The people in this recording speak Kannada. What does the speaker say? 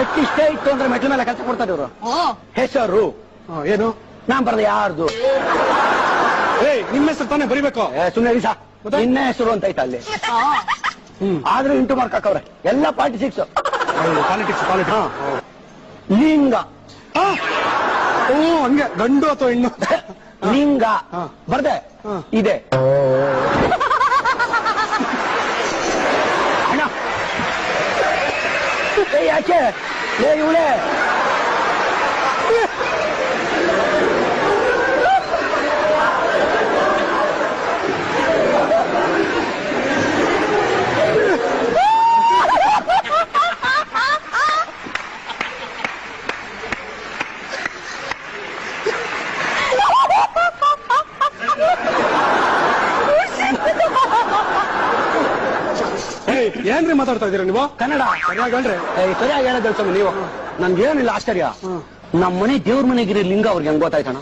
ಎಷ್ಟಿಷ್ಟೇ ಇತ್ತು ಅಂದ್ರೆ ಮೆಟ್ಲ ಮೇಲೆ ಕೆಲಸ ಕೊಡ್ತಾರೆ ಇವರು. ಹೆಸರು ಏನು? ನಾನ್ ಬರದ ಯಾರ್ದು? ನಿಮ್ಮ ಹೆಸರು ತಾನೇ ಬರಿಬೇಕು. ಸುಮ್ಮನೆ ದಿವಸ ನಿನ್ನೆ ಹೆಸರು ಅಂತ ಐತ ಅಲ್ಲಿ. ಆದ್ರೂ ಇಂಟು ಮಾರ್ಕ್ ಹಾಕವ್ರೆ ಎಲ್ಲ ಪಾಲಿಟಿಕ್ಸ್. ಲಿಂಗ. ಹಂಗೆ ಗಂಡು ಅಥವಾ ಹೆಣ್ಣು? ಲಿಂಗ ಬರ್ದೆ ಇದೆ. ಅಣ್ಣ ಯಾಕೆ ಇವಳೆ ಏನ್ರಿ ಮಾತಾಡ್ತಾ ಇದೀರ ನೀವು? ಕನ್ನಡ ಸರಿಯಾಗಲ್ರಿ? ಸರಿಯಾಗಿ ಹೇಳೋದು ಸ್ವಾಮಿ ನೀವು. ನನ್ಗೇನಿಲ್ಲ ಆಶ್ಚರ್ಯ. ನಮ್ಮ ಮನೆ ದೇವ್ರ ಮನೆಗಿರಿ ಲಿಂಗ ಅವ್ರಿಗೆ ಹೆಂಗ್ ಗೊತ್ತಾಯ್ತಣ?